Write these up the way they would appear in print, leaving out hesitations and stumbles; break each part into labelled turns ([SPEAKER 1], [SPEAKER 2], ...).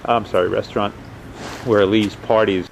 [SPEAKER 1] I'm sorry, restaurant where Lee's parties.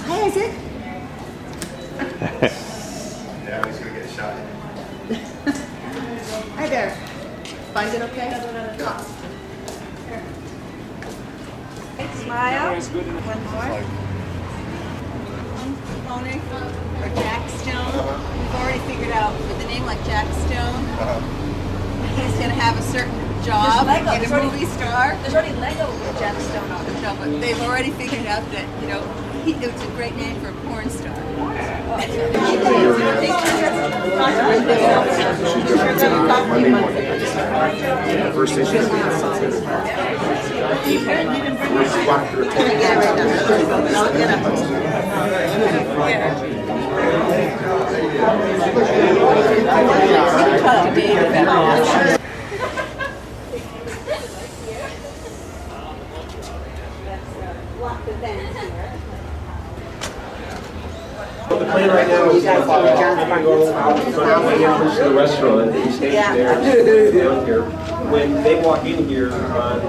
[SPEAKER 2] Hi, Isaac.
[SPEAKER 3] Yeah, he's gonna get shot.
[SPEAKER 2] Hi there. Find it okay? Smile. One more. Tony or Jack Stone. We've already figured out with a name like Jack Stone, he's going to have a certain job and a movie star.
[SPEAKER 4] There's already Lego with Jack Stone on it.
[SPEAKER 2] No, but they've already figured out that, you know, it's a great name for a porn star.
[SPEAKER 3] First issue.
[SPEAKER 5] The plan right now is to go to the restaurant, and he stays there down here. When they walk in here,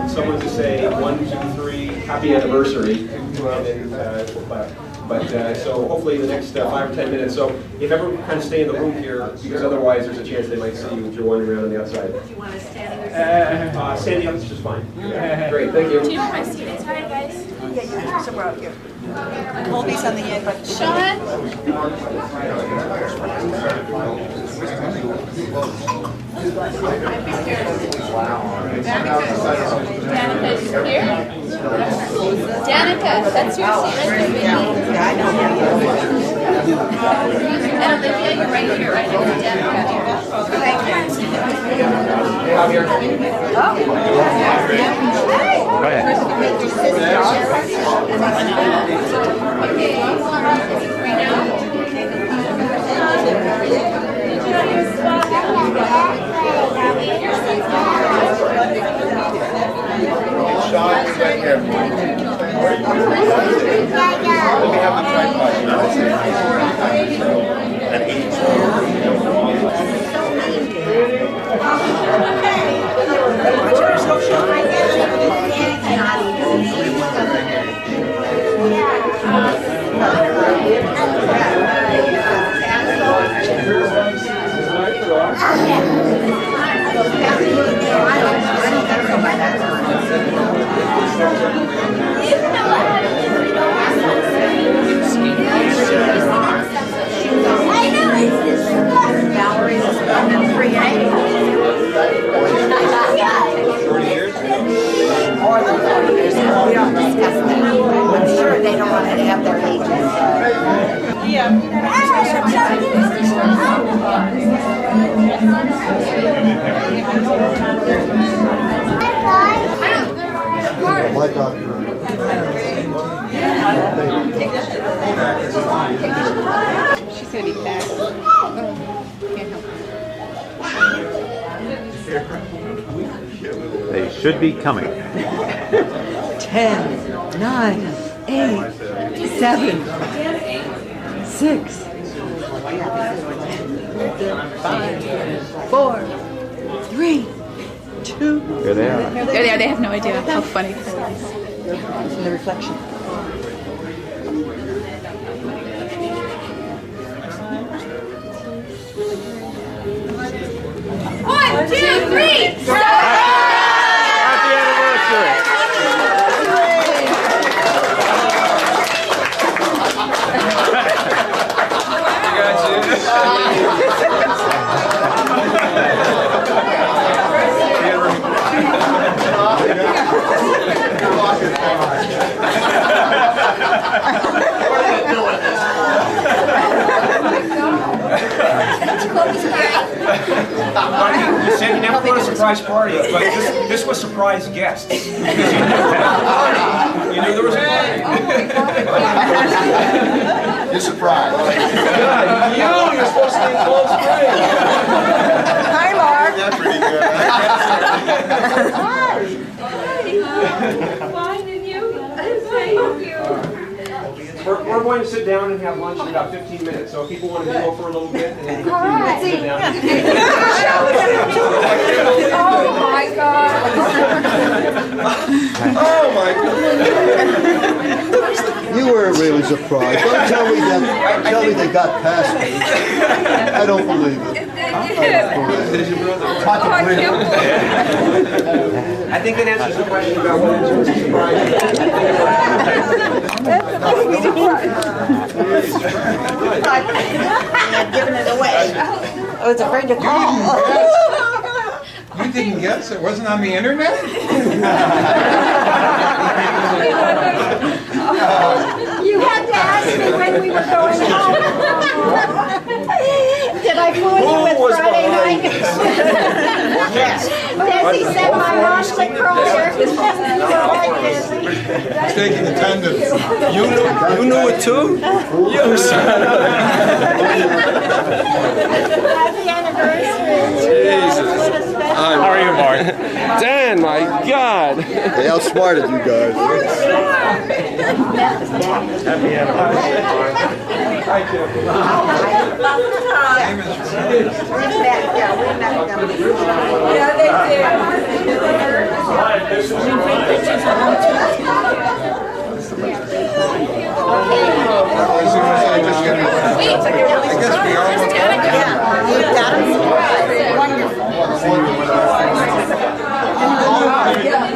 [SPEAKER 5] someone to say 1, 2, 3, happy anniversary, and then we'll clap. But so hopefully in the next 5 or 10 minutes. So if everyone kind of stay in the room here, because otherwise there's a chance they might see you if you're wandering around on the outside.
[SPEAKER 2] Do you want to stand or
[SPEAKER 5] Standing up is just fine. Great, thank you.
[SPEAKER 4] Do you know my students? Hi, guys.
[SPEAKER 2] yeah, somewhere out here. Hold these on the end, but
[SPEAKER 4] Sean? Danica's here? Danica, that's your seat right there, baby.
[SPEAKER 2] yeah, I know.
[SPEAKER 4] And Olivia, you're right here, right next to Danica.
[SPEAKER 1] Go ahead.
[SPEAKER 3] Shot right here. Let me have the tripod. At 8.
[SPEAKER 2] More than 40 years. We don't discuss that. I'm sure they don't want to have their ages.
[SPEAKER 3] My doctor.
[SPEAKER 2] She's going to be back.
[SPEAKER 1] They should be coming.
[SPEAKER 6] 10, 9, 8, 7, 6, 5, 4, 3, 2.
[SPEAKER 1] Here they are.
[SPEAKER 4] They're there, they have no idea how funny.
[SPEAKER 6] In the reflection.
[SPEAKER 4] One, two, three, start!
[SPEAKER 1] Happy anniversary!
[SPEAKER 5] surprise party, but this was surprise guests. Because you knew there was a party.
[SPEAKER 3] You're surprised.
[SPEAKER 5] Yeah, you're supposed to be in Cold Spring.
[SPEAKER 6] Hi, Mark.
[SPEAKER 3] That's pretty good.
[SPEAKER 4] Why did you? Thank you.
[SPEAKER 5] We're going to sit down and have lunch in about 15 minutes, so if people want to go for a little bit, and then sit down.
[SPEAKER 4] Oh my God.
[SPEAKER 3] Oh my God.
[SPEAKER 7] You weren't really surprised. Don't tell me they got past me. I don't believe it.
[SPEAKER 5] I think that answers the question about what is a surprise.
[SPEAKER 6] Giving it away. I was afraid to call.
[SPEAKER 8] You didn't guess? It wasn't on the internet?
[SPEAKER 4] You had to ask me when we were going home. Did I fool you with Friday night? Desi said my mom would cry.
[SPEAKER 8] Taking attendance.
[SPEAKER 3] You knew it too? You
[SPEAKER 4] Happy anniversary.
[SPEAKER 1] How are you, Mark?
[SPEAKER 3] Dan, my God.
[SPEAKER 7] They outsmarted you guys.
[SPEAKER 1] Happy anniversary, Mark.
[SPEAKER 6] Yeah, they
[SPEAKER 8] I guess we all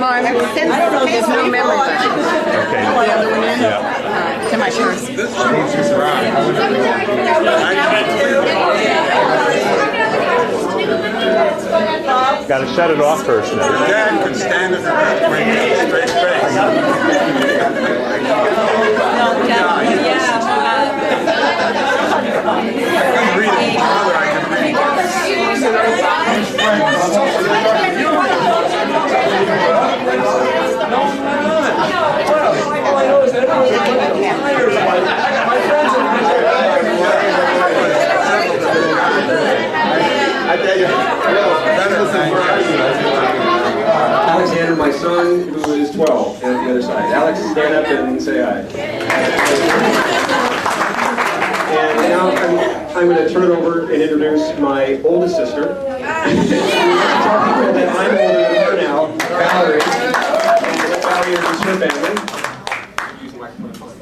[SPEAKER 6] Mark, since there's no memory version.
[SPEAKER 1] Okay.
[SPEAKER 6] The other one is?
[SPEAKER 1] Yeah.
[SPEAKER 6] To my purse.
[SPEAKER 8] This one's just right.
[SPEAKER 1] Got to shut it off first now.
[SPEAKER 8] Dad can stand in the back when he has a straight face. I couldn't read it. Father, I can
[SPEAKER 5] Alexander, my son, who is 12, and at the other side. Alex, stand up and say hi. And now I'm going to turn it over and introduce my oldest sister. Tell people that I'm older than her now, Valerie. And Valerie is her family. Use the microphone.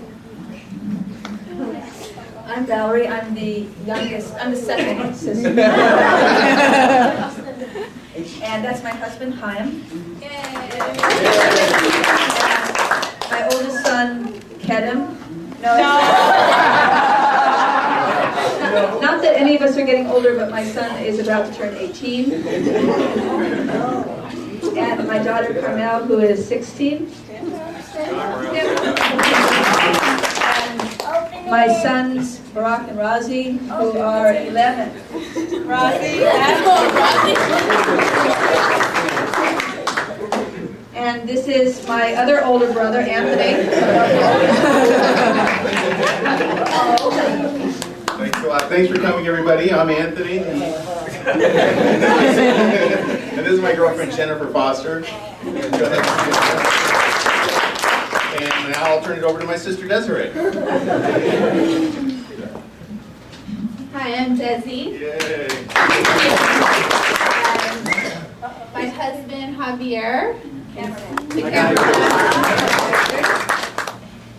[SPEAKER 9] I'm Valerie. I'm the youngest. I'm the second sister. And that's my husband, Chaim. My oldest son, Kedem. No. Not that any of us are getting older, but my son is about to turn 18. And my daughter, Carmel, who is 16. And my sons, Barak and Razi, who are 11. And this is my other older brother, Anthony.
[SPEAKER 3] Thanks a lot. Thanks for coming, everybody. I'm Anthony. And this is my girlfriend, Jennifer Foster. And now I'll turn it over to my sister, Desiree.
[SPEAKER 4] Hi, I'm Desi.
[SPEAKER 3] Yay.
[SPEAKER 4] My husband, Javier.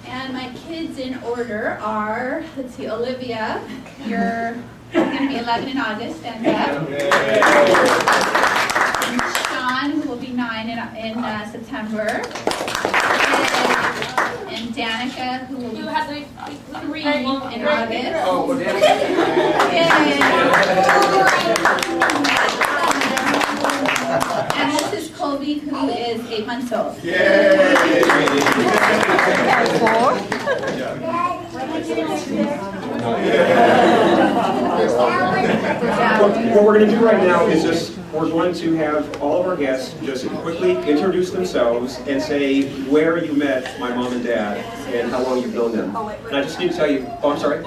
[SPEAKER 4] And my kids in order are, let's see, Olivia, you're going to be 11 in August, and Sean, who will be 9 in September, and Danica, who will be 3 in August. And this is Colby, who is 8 months old.
[SPEAKER 3] Yay.
[SPEAKER 5] What we're going to do right now is just, we're we're going to have all of our guests just quickly introduce themselves and say where you met my mom and dad and how long you've known them. And I just need to tell you, oh, I'm sorry?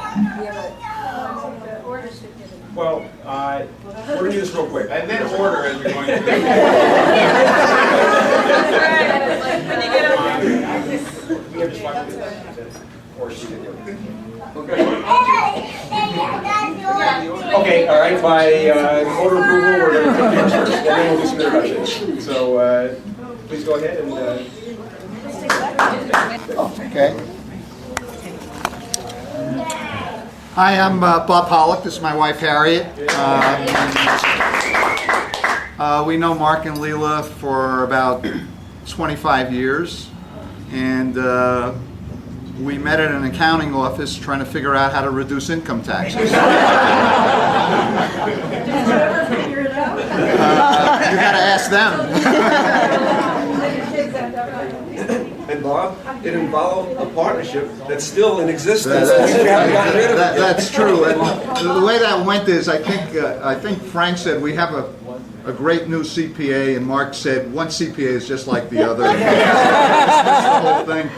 [SPEAKER 5] Well, we're going to do this real quick.
[SPEAKER 3] And then order as we're going to do.
[SPEAKER 5] We have just 5 minutes. Or she did it. Okay, all right, by order approval, we're going to take yours first, and then we'll do some introductions. So please go ahead and...
[SPEAKER 10] Okay. Hi, I'm Bob Pollock. This is my wife, Harriet. We know Mark and Leela for about 25 years, and we met at an accounting office trying to figure out how to reduce income taxes. You got to ask them.
[SPEAKER 8] And Bob, it involved a partnership that's still in existence. We haven't gotten rid of it yet.
[SPEAKER 10] That's true. And the way that went is, I think Frank said we have a great new CPA, and Mark said one CPA is just like the other. That's the whole thing.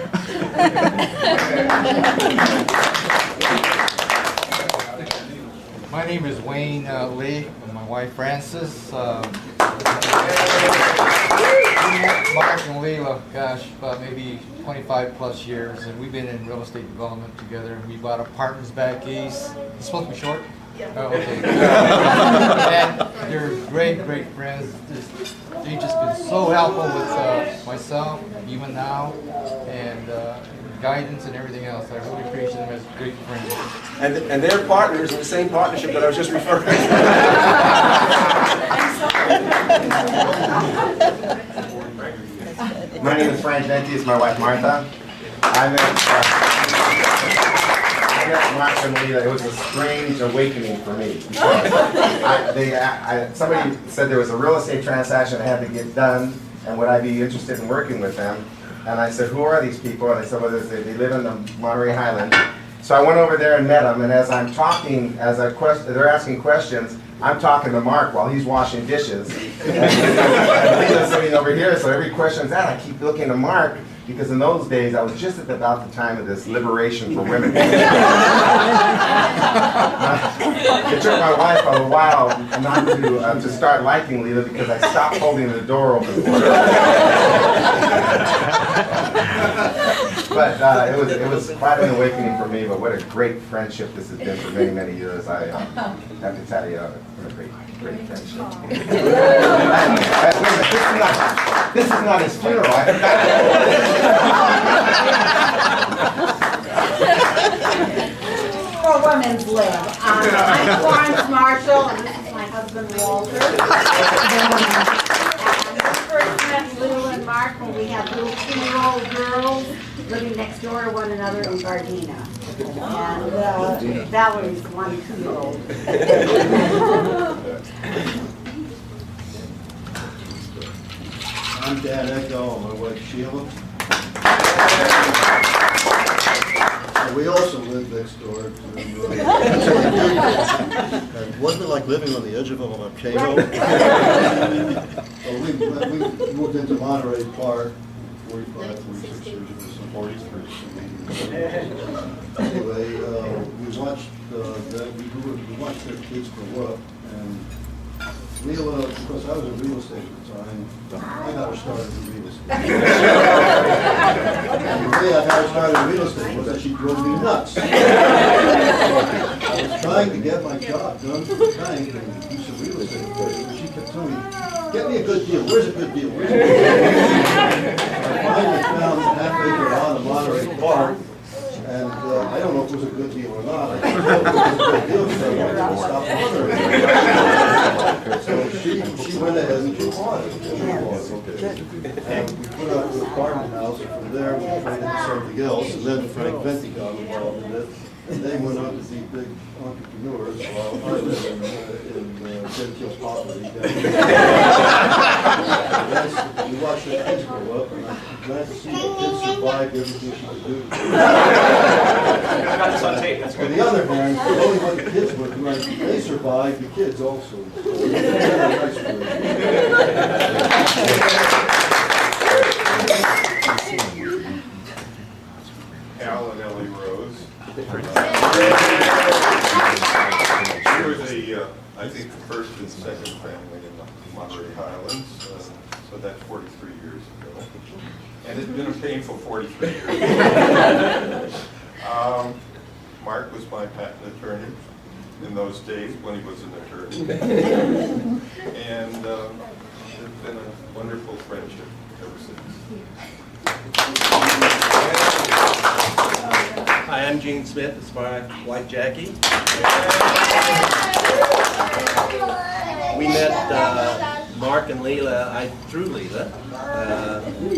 [SPEAKER 11] My name is Wayne Lee, and my wife Frances. Mark and Leela, gosh, about maybe 25 plus years, and we've been in real estate development together. We bought apartments back east. It's supposed to be short? Oh, okay. And they're great, great friends. They've just been so helpful with myself, even now, and guidance and everything else. I really appreciate them as great friends.
[SPEAKER 8] And they're partners in the same partnership that I was just referring to.
[SPEAKER 12] My name is Frank Venti. It's my wife Martha. I met Mark and Leela. It was a strange awakening for me. Somebody said there was a real estate transaction that had to get done, and would I be interested in working with them? And I said, who are these people? And they said, well, they live in the Monterey Highland. So I went over there and met them, and as I'm talking, they're asking questions, I'm talking to Mark while he's washing dishes. And Leela's sitting over here, so every question's that, I keep looking to Mark, because in those days, I was just at about the time of this liberation for women. It took my wife a while not to start liking Leela, because I stopped holding the door open for her. But it was quite an awakening for me, but what a great friendship this has been for many, many years. I have to tell you, what a great friendship. This is not his funeral.
[SPEAKER 6] For women's live. I'm Florence Marshall, and this is my husband Walter. And we first met Lou and Mark when we had little 2-year-old girls living next door to one another in Gardena. And Valerie's 1 2-year-old.
[SPEAKER 7] I'm Dad Echo, and my wife Sheila. We also lived next door to and wasn't it like living on the edge of a volcano? We moved into Monterey Park, 45, 46 years ago, some 43. Anyway, we watched their kids grow up, and Leela, because I was in real estate at the time, I got her started in real estate. And the way I got her started in real estate was that she drove me nuts. I was trying to get my job done for the bank and do some real estate, and she kept telling me, get me a good deal, where's a good deal, where's a good deal? I finally found a half-acre lot of Monterey Park, and I don't know if it was a good deal or not. I thought it was a good deal because I wanted to stop bothering her. So she went ahead and she bought it. And we put out the apartment house, and from there we tried to do something else, and then Frank Venti got involved in it. And they went on to be big entrepreneurs while I was in Red Hills property. We watched the kids grow up, and I'm glad to see the kids survived everything she could do.
[SPEAKER 5] got this on tape, that's
[SPEAKER 7] On
[SPEAKER 5] good.
[SPEAKER 7] the other hand, only when the kids were, like, they survived, the kids also. So, nice
[SPEAKER 13] Al and Ellie Rose. She was I think the first and second family in the Monterey Highlands, so that's 43 years ago. And it's been a painful 43 years. Mark was my patent attorney in those days when he was an attorney. And it's been a wonderful friendship ever since.
[SPEAKER 14] Hi, I'm Gene Smith. This is my wife, Jackie. We met Mark and Lelia through Lelia.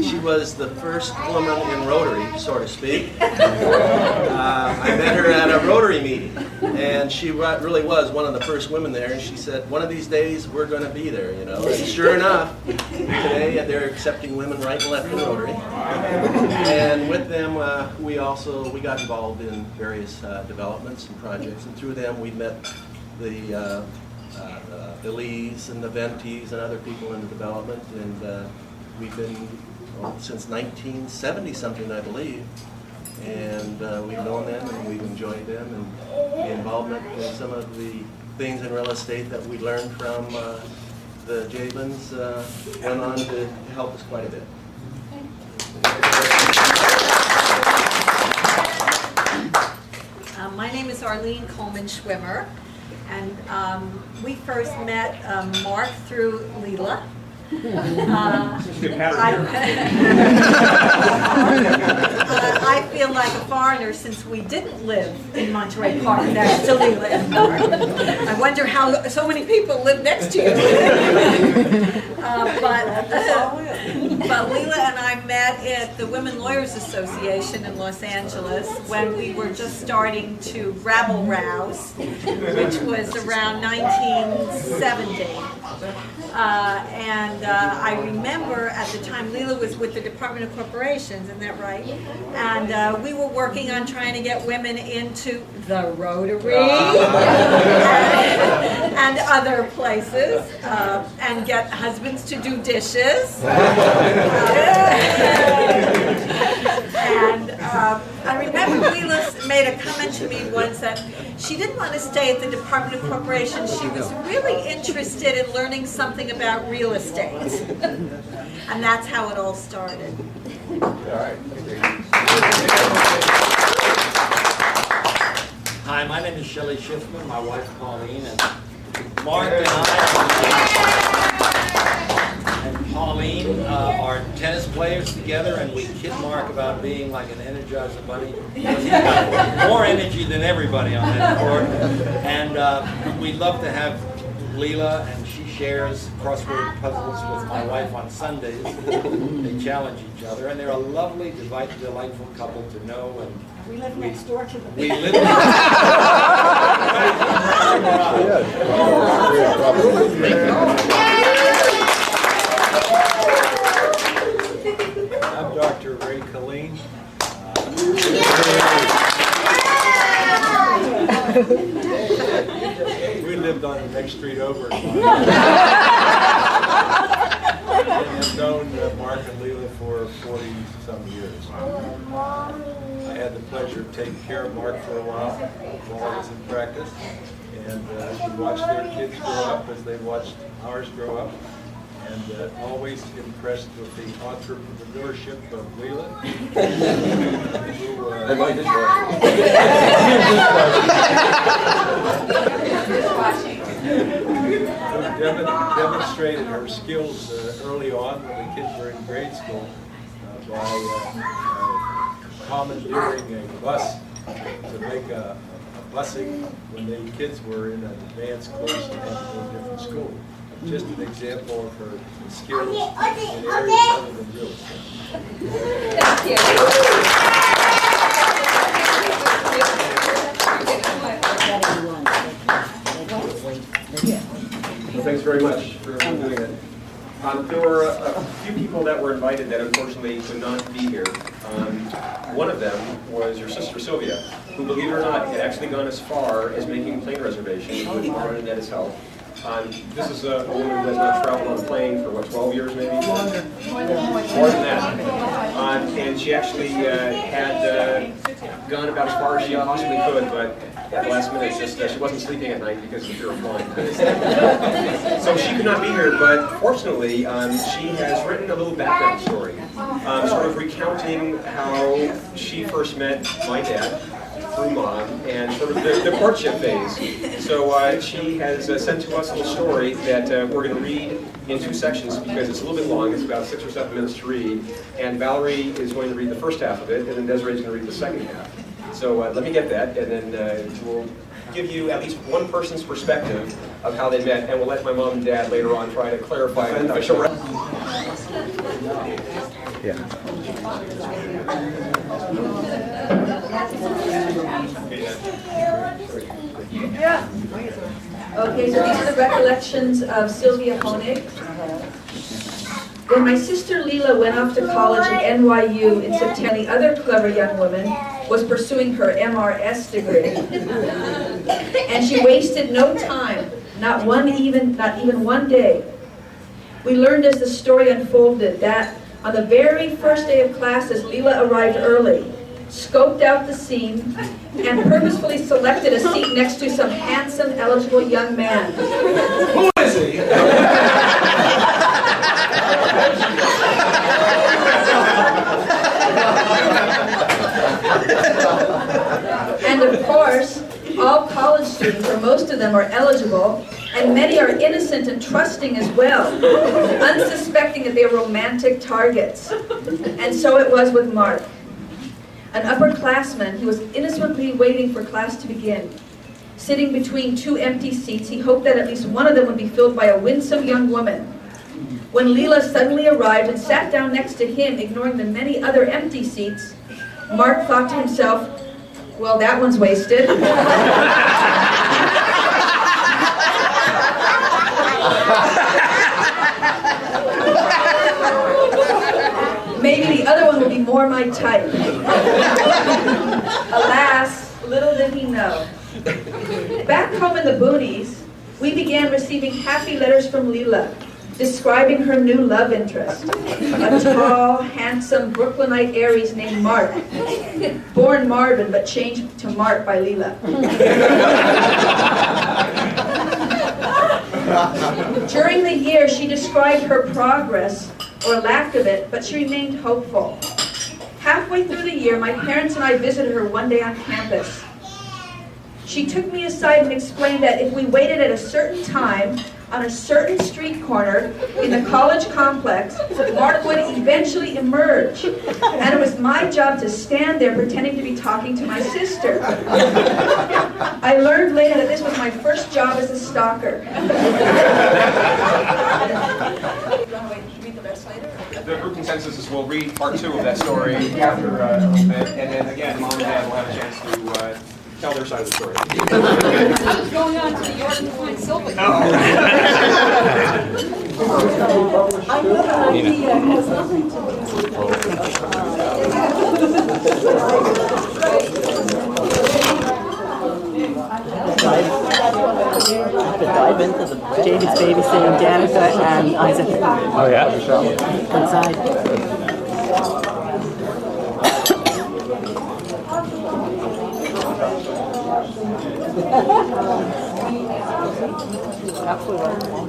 [SPEAKER 14] She was the first woman in Rotary, so to speak. I met her at a Rotary meeting, and she really was one of the first women there. And she said, "One of these days, we're going to be there, you know." And sure enough, today they're accepting women right and left in Rotary. And with them, we got involved in various developments and projects, and through them we met the Lees and the Venties and other people in the development, and we've been since 1970 something, I believe, and we've known them and we've enjoyed them, and the involvement in some of the things in real estate that we learned from the Jabins went on to help us quite a bit.
[SPEAKER 2] My name is Arlene Coleman Schwimmer, and we first met Mark through Lelia. I feel like a foreigner since we didn't live in Monterey Park next to Lelia and Mark. I wonder how so many people live next to you. But Lelia and I met at the Women Lawyers Association in Los Angeles when we were just starting to rabble-rouse, which was around 1970. And I remember at the time Lelia was with the Department of Corporations, isn't that right? And we were working on trying to get women into the Rotary and other places, and get husbands to do dishes. And I remember Lelia made a comment to me once that she didn't want to stay at the Department of Corporations. She was really interested in learning something about real estate. And that's how it all started.
[SPEAKER 15] Hi, my name is Shelley Schiffman, my wife Pauline, and Mark and Pauline are tennis players together, and we kid Mark about being like an Energizer bunny. He's got more energy than everybody on that court, and we'd love to have Lelia, and she shares crossword puzzles with my wife on Sundays. They challenge each other, and they're a lovely, delightful couple to know. And
[SPEAKER 6] we live next door to them.
[SPEAKER 15] We live
[SPEAKER 11] I'm Dr. Ray Colleen. We lived on the next street over. And have known Mark and Lelia for 40-some years. I had the pleasure of taking care of Mark for a while while I was in practice. And we watched their kids grow up as they watched ours grow up. And always impressed with the entrepreneurship of Lelia. Demonstrated her skills early on when the kids were in grade school by commandeering a bus to make a busing when the kids were in an advanced course and had to go to a different school. Just an example of her skills in areas other than real estate.
[SPEAKER 2] Thank you.
[SPEAKER 5] Well, thanks very much for doing it. There were a few people that were invited that unfortunately could not be here. One of them was your sister Sylvia. who, believe it or not, had actually gone as far as making a plane reservation with Mom and Dad's help. This is a woman who has not traveled on a plane for, what, 12 years maybe? More than that. And she actually had gone about as far as she possibly could, but at the last minute, just she wasn't sleeping at night because of fear of flying. So she could not be here, but fortunately, she has written a little background story, sort of recounting how she first met my dad through Mom, and sort of the courtship phase. So she has sent to us a little story that we're going to read in 2 sections because it's a little bit long. It's about 6 or 7 minutes to read. And Valerie is going to read the first half of it, and then Desiree's going to read the second half. So let me get that, and then we'll give you at least one person's perspective of how they met, and we'll let my mom and dad later on try to clarify the official record.
[SPEAKER 1] Yeah.
[SPEAKER 9] Okay, so these are the recollections of Sylvia Honig. When my sister Leela went off to college at NYU in September, the other clever young woman was pursuing her MRS degree. And she wasted no time, not even one day. We learned as the story unfolded that on the very first day of classes, Leela arrived early, scoped out the scene, and purposefully selected a seat next to some handsome, eligible young man.
[SPEAKER 8] Who is he?
[SPEAKER 9] And of course, all college students, or most of them, are eligible, and many are innocent and trusting as well, unsuspecting that they are romantic targets. And so it was with Mark, an upperclassman who was innocently waiting for class to begin. Sitting between 2 empty seats, he hoped that at least one of them would be filled by a winsome young woman. When Leela suddenly arrived and sat down next to him, ignoring the many other empty seats, Mark thought to himself, well, that one's wasted. Maybe the other one will be more my type. Alas, little did he know. Back home in the boonies, we began receiving happy letters from Leela, describing her new love interest, a tall, handsome Brooklynite Aries named Mark, born Marvin but changed to Mark by Leela. During the year, she described her progress, or lack of it, but she remained hopeful. Halfway through the year, my parents and I visited her one day on campus. She took me aside and explained that if we waited at a certain time on a certain street corner in the college complex, Mark would eventually emerge. And it was my job to stand there pretending to be talking to my sister. I learned later that this was my first job as a stalker.
[SPEAKER 5] The group consensus is we'll read part 2 of that story after a little bit, and then again, Mom and Dad will have a chance to tell their side of the story.
[SPEAKER 2] I was going on to New York to find Sylvia.
[SPEAKER 6] I know the idea has nothing to do
[SPEAKER 16] dive into the David's babysitting Danica and Isaac.
[SPEAKER 1] Oh, yeah?
[SPEAKER 16] Inside.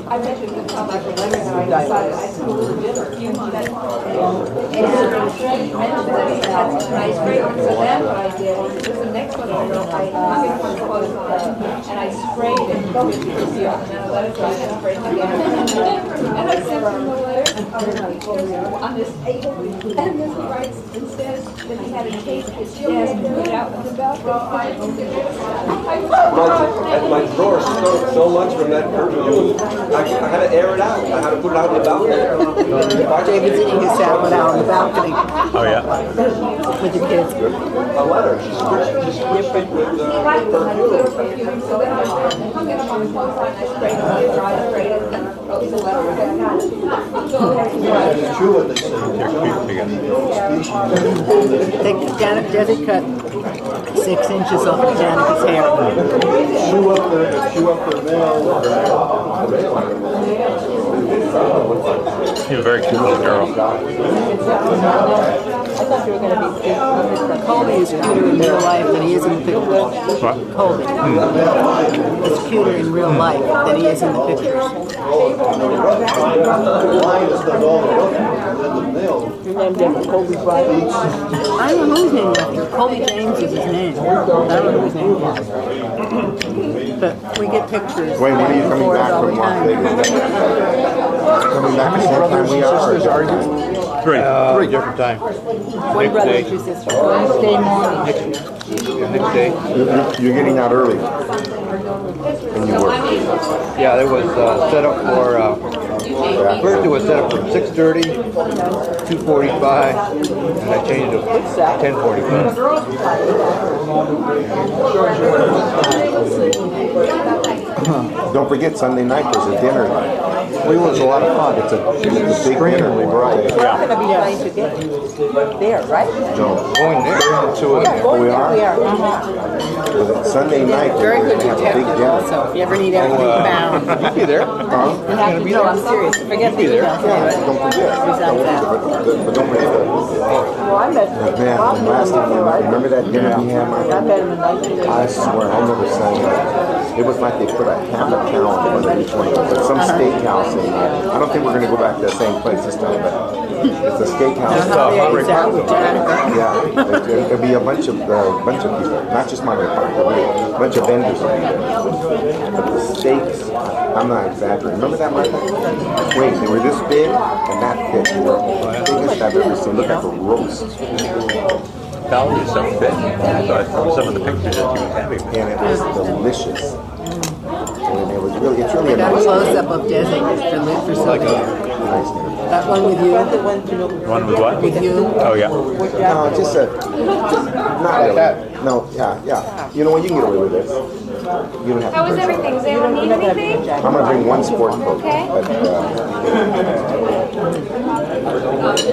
[SPEAKER 6] I bet you could come back and later and I decided I'd go to dinner. You want that? Nice break. So then what I did was the next one I wrote, I took some clothes on and I sprayed it and then I let it dry and sprayed it again. And I sent him a letter on this table and this writes and says that he had a case of his desk and put it out in the balcony.
[SPEAKER 8] My drawer smelled so much from that perfume. I had to air it out. I had to put it out in the balcony.
[SPEAKER 16] David's eating his salad out on the balcony.
[SPEAKER 1] Oh, yeah?
[SPEAKER 16] With the kids.
[SPEAKER 8] A letter. She switched it with perfume.
[SPEAKER 6] So then I hung it up on the clothesline, I sprayed it, I sprayed it, and wrote the letter.
[SPEAKER 7] It's true what they say.
[SPEAKER 16] Jessica 6 inches off of Danica's hair.
[SPEAKER 7] Chew up the nail.
[SPEAKER 1] You're a very cute little girl.
[SPEAKER 16] I thought you were going to be Colby is cuter in real life than he is in the pictures.
[SPEAKER 1] What?
[SPEAKER 16] Colby is cuter in real life than he is in the pictures. Your name after Colby Bryant? I don't know whose name after. Colby James is his name. I don't know whose name it is. But we get pictures.
[SPEAKER 12] Wait, when are you coming
[SPEAKER 16] all
[SPEAKER 12] back
[SPEAKER 16] the
[SPEAKER 12] from Las
[SPEAKER 16] time.
[SPEAKER 12] Vegas? Coming back the same time we are?
[SPEAKER 1] Three.
[SPEAKER 11] Three different times.
[SPEAKER 16] One brother, two sisters. Wednesday morning.
[SPEAKER 11] Next day.
[SPEAKER 12] You're getting out early. And you work.
[SPEAKER 11] Yeah, it was set up for, first it was set up for 6:30, 2:45, and I changed it to 10:45.
[SPEAKER 12] Don't forget Sunday night there's a dinner.
[SPEAKER 7] Leela's a lot of fun.
[SPEAKER 12] It's a big dinner.
[SPEAKER 7] Right.
[SPEAKER 16] We're not going to be trying to get there, right?
[SPEAKER 12] No.
[SPEAKER 11] Going there.
[SPEAKER 12] Oh, we are?
[SPEAKER 16] We are.
[SPEAKER 12] Well, Sunday night
[SPEAKER 16] Very
[SPEAKER 12] we're
[SPEAKER 16] good
[SPEAKER 12] going to have a big
[SPEAKER 16] detective
[SPEAKER 12] dinner.
[SPEAKER 16] also. If you ever need anything found.
[SPEAKER 11] You'll be there.
[SPEAKER 16] You have to know, I'm serious. Forget the email.
[SPEAKER 12] Yeah, don't forget. But don't forget.
[SPEAKER 16] Well, I met
[SPEAKER 12] Man, the last time, remember that dinner we had,
[SPEAKER 16] I
[SPEAKER 12] Michael?
[SPEAKER 16] met him in 1980.
[SPEAKER 12] I swear, I never saw that. It was like they put a half a cow in front of each one of us. Like some steakhouse in there. I don't think we're going to go back to the same place this time, but it's a steakhouse. Yeah, there'll be a bunch of people, not just Monterey Park, there'll be a bunch of vendors. But the steaks, I'm not exaggerating. Remember that, Michael? Wait, they were this big and that thick. They were the biggest I've ever seen. Look at the roast.
[SPEAKER 1] That was so big. I thought from some of the pictures that you were having.
[SPEAKER 12] And it was delicious. And it was really, it's really a
[SPEAKER 16] I got a
[SPEAKER 12] nice
[SPEAKER 16] close-up of Desi for Sylvia. That one with you?
[SPEAKER 1] One with what?
[SPEAKER 16] With you?
[SPEAKER 1] Oh, yeah.
[SPEAKER 12] No, just a, not like that. No, yeah. You know what, you can get away with this. You don't have to.
[SPEAKER 6] How was everything? Does anyone need anything?
[SPEAKER 12] I'm gonna bring one sport coat,
[SPEAKER 6] Okay.
[SPEAKER 12] but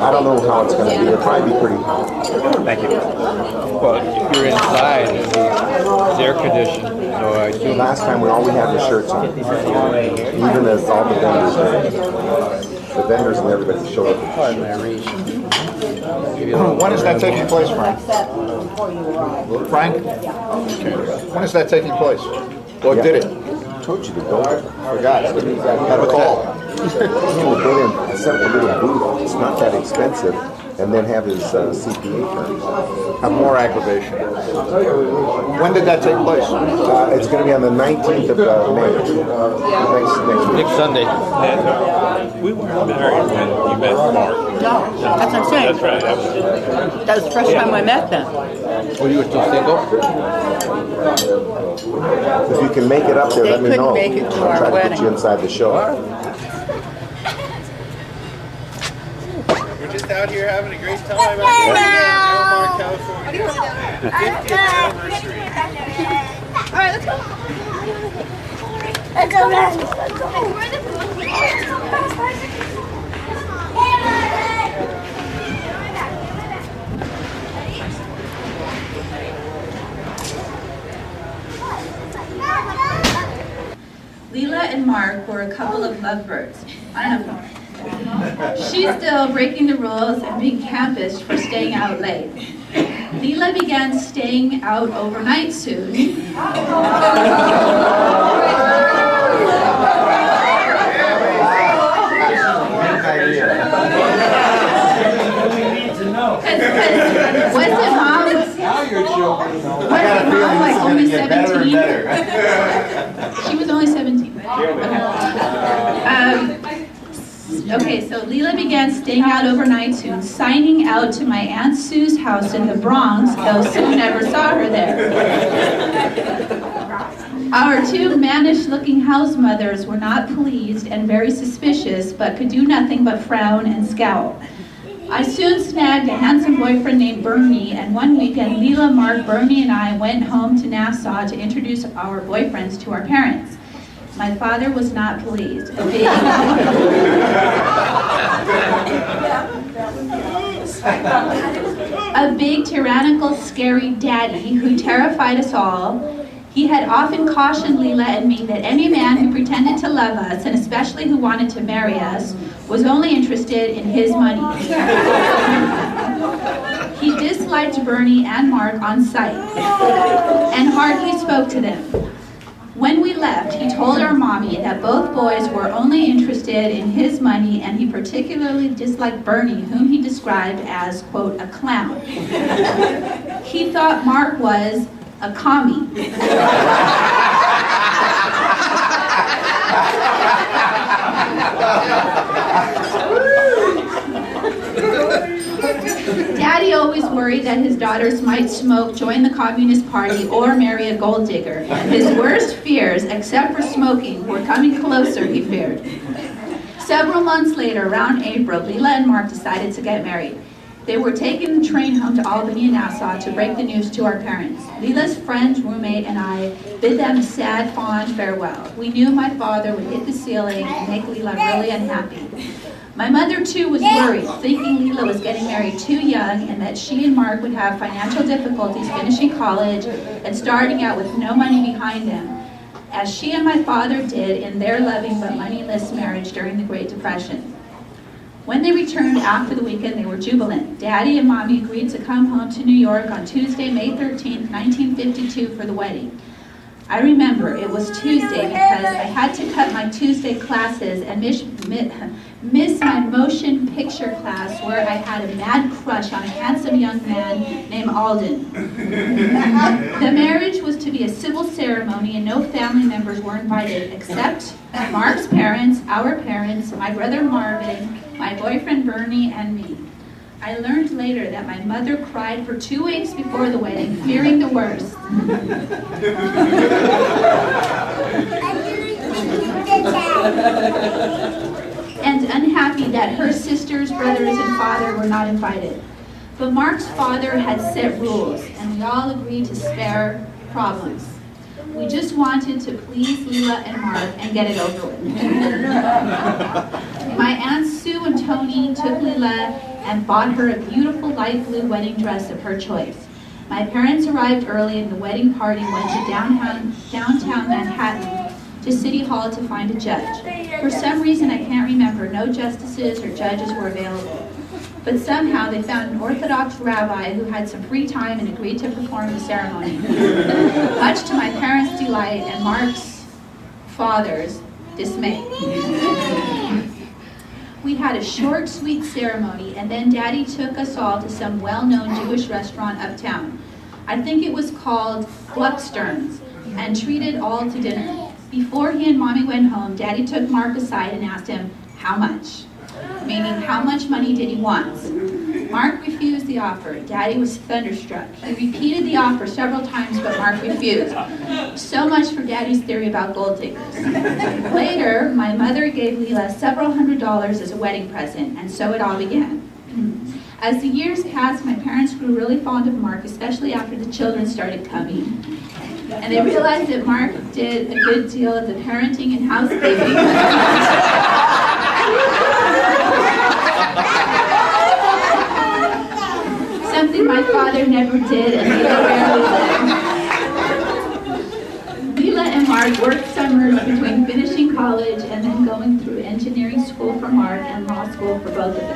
[SPEAKER 12] I don't know how it's gonna be. It'll probably be pretty hot.
[SPEAKER 1] Thank you.
[SPEAKER 11] Well, if you're inside, it's air conditioned. So I do.
[SPEAKER 12] Last time all we had was shirts on, even as all the vendors and everybody showed up.
[SPEAKER 10] When is that taking place, Frank? Frank? When is that taking place? Or did it?
[SPEAKER 12] I told you to go.
[SPEAKER 10] Forgot. Had a call.
[SPEAKER 12] He would go there and set up a little booth. It's not that expensive. And then have his CPA firm.
[SPEAKER 10] Have more aggravation. When did that take place?
[SPEAKER 12] It's going to be on the 19th of May. Next week.
[SPEAKER 11] Next Sunday.
[SPEAKER 1] And we weren't married when you met Mark.
[SPEAKER 16] No, that's what I'm saying.
[SPEAKER 1] That's right.
[SPEAKER 16] That was the first time I met them.
[SPEAKER 11] Well, you were still single?
[SPEAKER 12] If you can make it up there,
[SPEAKER 16] They
[SPEAKER 12] let me know.
[SPEAKER 16] couldn't make it to
[SPEAKER 12] I'll
[SPEAKER 16] our
[SPEAKER 12] try to
[SPEAKER 16] wedding.
[SPEAKER 12] get you inside the show.
[SPEAKER 3] We're just out here having a great time out here in Lelia Mark, California. 50th anniversary.
[SPEAKER 6] All right, let's go. Let's go, guys. Let's go.
[SPEAKER 4] Leela and Mark were a couple of lovebirds. I don't know. She's still breaking the rules and being campish for staying out late. Leela began staying out overnight soon. Was it mom?
[SPEAKER 8] Now you're joking.
[SPEAKER 4] Was mom like only 17? She was only 17. Okay, so Leela began staying out overnight soon, signing out to my Aunt Sue's house in the Bronx, though Sue never saw her there. Our two mannish-looking house mothers were not pleased and very suspicious, but could do nothing but frown and scowl. I soon snagged a handsome boyfriend named Bernie, and one weekend Lelia, Mark, Bernie, and I went home to Nassau to introduce our boyfriends to our parents. My father was not pleased. A big, tyrannical, scary daddy who terrified us all. He had often cautioned Leela and me that any man who pretended to love us, and especially who wanted to marry us, was only interested in his money. He disliked Bernie and Mark on sight and hardly spoke to them. When we left, he told our mommy that both boys were only interested in his money, and he particularly disliked Bernie, whom he described as, quote, a clown. He thought Mark was a commie. Daddy always worried that his daughters might smoke, join the Communist Party, or marry a gold digger. His worst fears, except for smoking, were coming closer, he feared. Several months later, around April, Leela and Mark decided to get married. They were taking the train home to Albany and Nassau to break the news to our parents. Leela's friend, roommate, and I bid them a sad, fond farewell. We knew my father would hit the ceiling and make Leela really unhappy. My mother, too, was worried, thinking Leela was getting married too young and that she and Mark would have financial difficulties finishing college and starting out with no money behind them, as she and my father did in their loving but moneyless marriage during the Great Depression. When they returned after the weekend, they were jubilant. Daddy and Mommy agreed to come home to New York on Tuesday, May 13th, 1952 for the wedding. I remember it was Tuesday because I had to cut my Tuesday classes and miss my motion picture class where I had a mad crush on a handsome young man named Alden. The marriage was to be a civil ceremony and no family members were invited except Mark's parents, our parents, my brother Marvin, my boyfriend Bernie, and me. I learned later that my mother cried for 2 weeks before the wedding, fearing the worst. And unhappy that her sisters, brothers, and father were not invited. But Mark's father had set rules, and we all agreed to spare problems. We just wanted to please Leela and Mark and get it over with. My Aunts Sue and Tony took Leela and bought her a beautiful light blue wedding dress of her choice. My parents arrived early and the wedding party went to downtown Manhattan to City Hall to find a judge. For some reason I can't remember, no justices or judges were available. But somehow they found an Orthodox rabbi who had some free time and agreed to perform the ceremony. Much to my parents' delight and Mark's father's dismay. We had a short, sweet ceremony, and then Daddy took us all to some well-known Jewish restaurant uptown. I think it was called Gluckstern's, and treated all to dinner. Before he and Mommy went home, Daddy took Mark aside and asked him, how much? Meaning, how much money did he want? Mark refused the offer. Daddy was thunderstruck. He repeated the offer several times, but Mark refused. So much for Daddy's theory about gold diggers. Later, my mother gave Leela several $100s as a wedding present, and so it all began. As the years passed, my parents grew really fond of Mark, especially after the children started coming. And they realized that Mark did a good deal of the parenting and housekeeping. Something my father never did and Leela rarely did. Leela and Mark worked summers between finishing college and then going through engineering school for Mark and law school for both of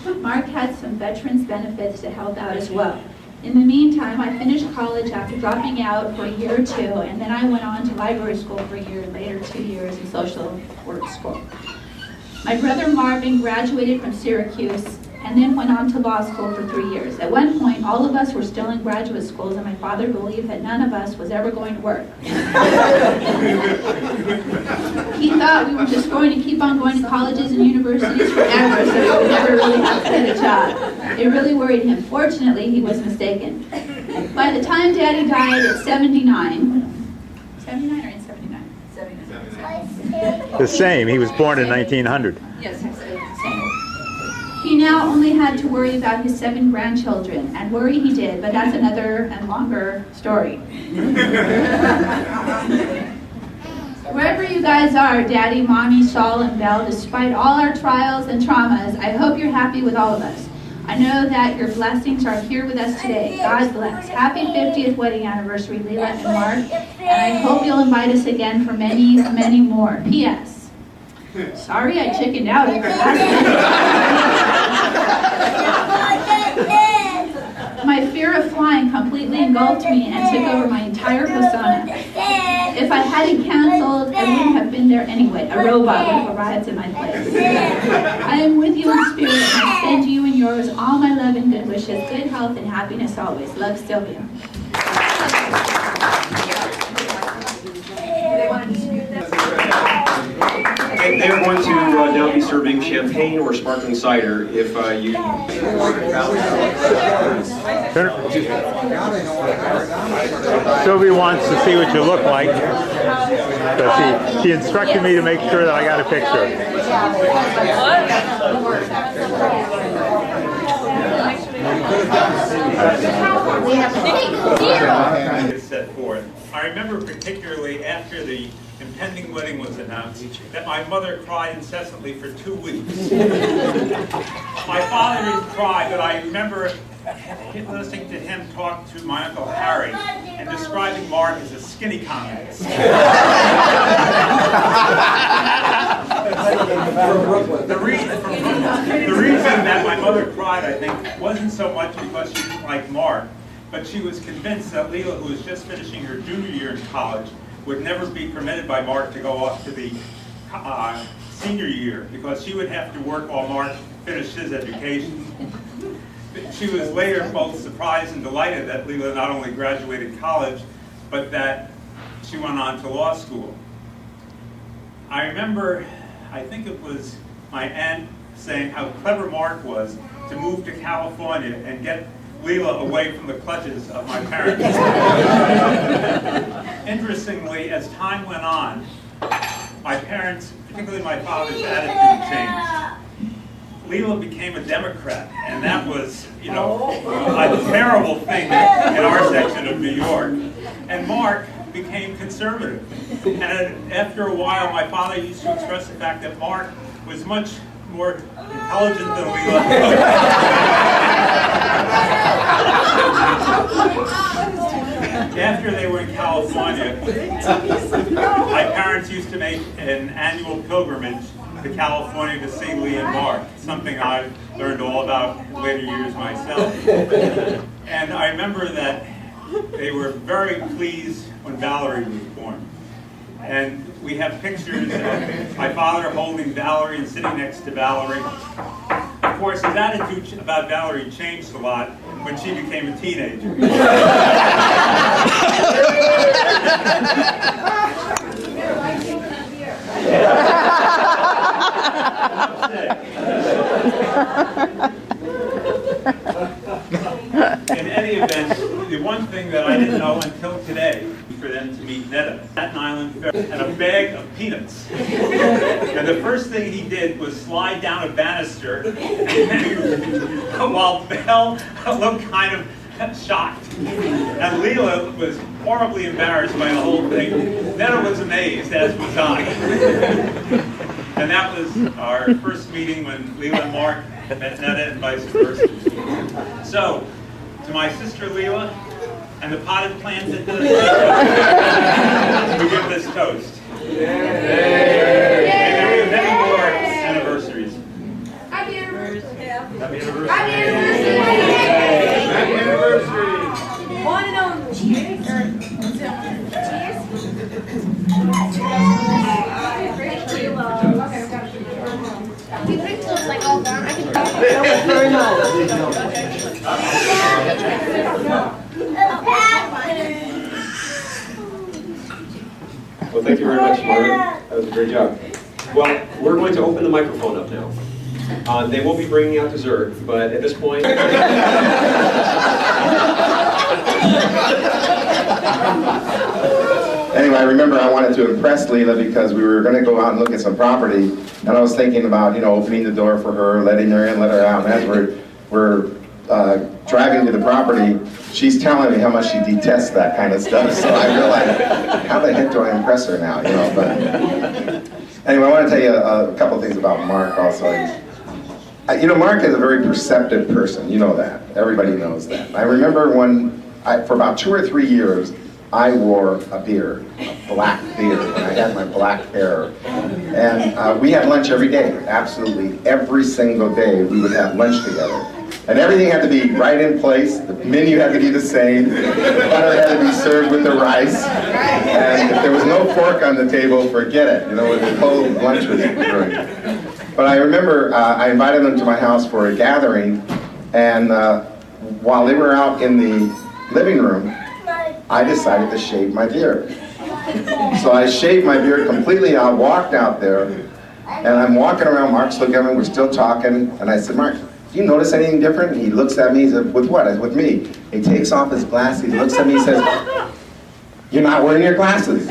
[SPEAKER 4] them. Mark had some veterans benefits to help out as well. In the meantime, I finished college after dropping out for a year or two, and then I went on to library school for a year and later 2 years in social work school. My brother Marvin graduated from Syracuse and then went on to law school for 3 years. At one point, all of us were still in graduate schools, and my father believed that none of us was ever going to work. He thought we were just going to keep on going to colleges and universities forever, so we would never really have to get a job. It really worried him. Fortunately, he was mistaken. By the time Daddy died at 79 or in 79? 79.
[SPEAKER 1] The same. He was born in 1900.
[SPEAKER 4] Yes, the same. He now only had to worry about his 7 grandchildren, and worry he did, but that's another and longer story. Wherever you guys are, Daddy, Mommy, Saul, and Belle, despite all our trials and traumas, I hope you're happy with all of us. I know that your blessings are here with us today. God bless. Happy 50th wedding anniversary, Lelia and Mark. And I hope you'll invite us again for many, many more. P.S. Sorry I chickened out at the last minute. My fear of flying completely engulfed me and took over my entire persona. If I hadn't canceled, I wouldn't have been there anyway. A robot would have arrived in my place. I am with you in spirit, and I send to you and yours all my love and good wishes, good health and happiness always. Love, Sylvia.
[SPEAKER 5] And they're going to now be serving champagne or sparkling cider if you...
[SPEAKER 1] Sylvie wants to see what you look like. So she instructed me to make sure that I got a picture.
[SPEAKER 17] Set forth. I remember particularly after the impending wedding was announced that my mother cried incessantly for 2 weeks. My father didn't cry, but I remember listening to him talk to my Uncle Harry and describing Mark as a skinny communist. The reason that my mother cried, I think, wasn't so much because she didn't like Mark, but she was convinced that Lelia, who was just finishing her junior year in college, would never be permitted by Mark to go off to the senior year because she would have to work while Mark finished his education. She was later both surprised and delighted that Lelia not only graduated college, but that she went on to law school. I remember, I think it was my aunt saying how clever Mark was to move to California and get Lelia away from the clutches of my parents. Interestingly, as time went on, my parents, particularly my father's attitude changed. Lelia became a Democrat, and that was, you know, a terrible thing in our section of New York. And Mark became conservative. And after a while, my father used to express the fact that Mark was much more intelligent than Lelia. After they were in California, my parents used to make an annual pilgrimage to California to see Lelia and Mark, something I've learned all about in later years myself. And I remember that they were very pleased when Valerie was born. And we have pictures of my father holding Valerie and sitting next to Valerie. Of course, his attitude about Valerie changed a lot when she became a teenager. In any event, the one thing that I didn't know until today for them to meet Netta, Staten Island Fair, and a bag of peanuts. And the first thing he did was slide down a banister while Belle looked kind of shocked. And Lelia was horribly embarrassed by the whole thing. Netta was amazed, as was I. And that was our first meeting when Lelia and Mark met Netta and vice versa. So, to my sister Lelia and the potted plants at the we give this toast. And there we have many more anniversaries. Happy anniversary! Happy anniversary! Happy anniversary! Happy anniversary! One and only. Cheers!
[SPEAKER 6] We drink till it's like all gone. I can
[SPEAKER 16] Very nice.
[SPEAKER 5] Well, thank you very much, Martin. That was a great job. Well, we're going to open the microphone up now. They will be bringing out dessert, but at this point...
[SPEAKER 12] Anyway, I remember I wanted to impress Lelia because we were going to go out and look at some property, and I was thinking about, you know, opening the door for her, letting her in, let her out, and as we're driving to the property, she's telling me how much she detests that kind of stuff, so I realized, how the heck do I impress her now, you know, but... Anyway, I want to tell you a couple things about Mark also. You know, Mark is a very perceptive person. You know that. Everybody knows that. I remember for about 2 or 3 years, I wore a beard, a black beard, and I had my black hair. And we had lunch every day, absolutely every single day we would have lunch together. And everything had to be right in place, the menu had to be the same, butter had to be served with the rice, and if there was no fork on the table, forget it, you know, the whole lunch was ruined. But I remember I invited them to my house for a gathering, and while they were out in the living room, I decided to shave my beard. So I shaved my beard completely out, walked out there, and I'm walking around, Mark's looking at me, we're still talking, and I said, Mark, do you notice anything different? And he looks at me, he said, with what? I said, with me. He takes off his glasses, he looks at me, he says, you're not wearing your glasses.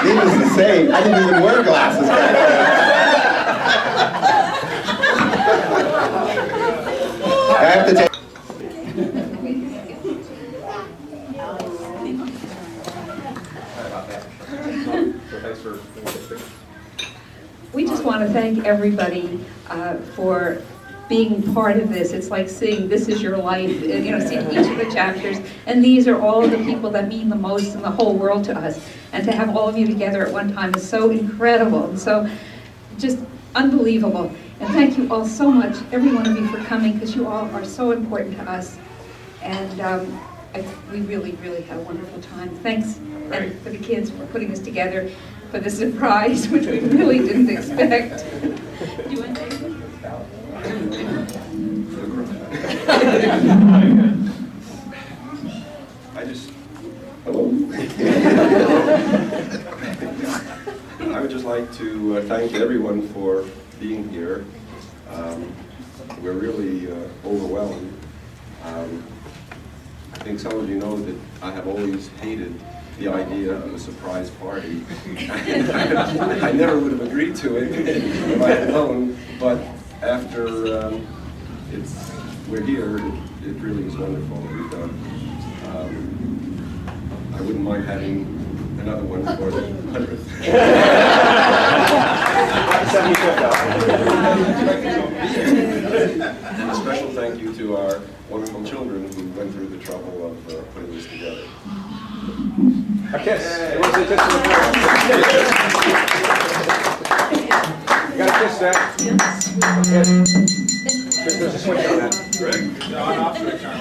[SPEAKER 12] Needless to say, I didn't even wear glasses back then. I have to take...
[SPEAKER 9] We just want to thank everybody for being part of this. It's like seeing This Is Your Life, you know, seeing each of the chapters. And these are all of the people that mean the most in the whole world to us. And to have all of you together at one time is so incredible and so just unbelievable. And thank you all so much, every one of you, for coming, because you all are so important to us. And we really, really had a wonderful time. Thanks and for the kids for putting this together, for the surprise, which we really didn't expect. Do you want to say something?
[SPEAKER 8] I would just like to thank everyone for being here. We're really overwhelmed. I think some of you know that I have always hated the idea of a surprise party. I never would have agreed to it if I had known, but after we're here, it really is wonderful. I wouldn't mind having another one for the 100th. And a special thank you to our wonderful children who went through the trouble of putting this together.
[SPEAKER 5] A kiss. Everyone say kiss to the camera. You got a kiss, Zach? Yes. There's a switch on that.
[SPEAKER 8] Greg?
[SPEAKER 5] No, an off switch on.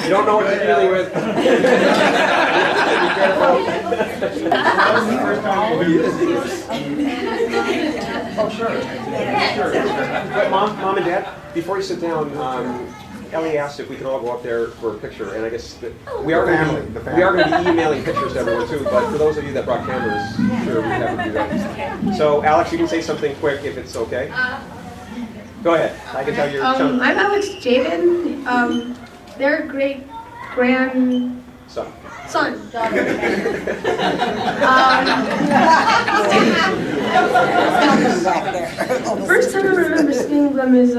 [SPEAKER 5] You don't know what you're dealing with. Be careful. Oh, sure. Sure. Mom and Dad, before you sit down, Ellie asked if we can all go up there for a picture, and I guess that we are going to be emailing pictures to everyone too, but for those of you that brought cameras, sure, we have to do that. So, Alex, you can say something quick if it's okay. Go ahead. I can tell you're...
[SPEAKER 18] I'm Alex Jabin. Their great-grandson. The first time I remember seeing them is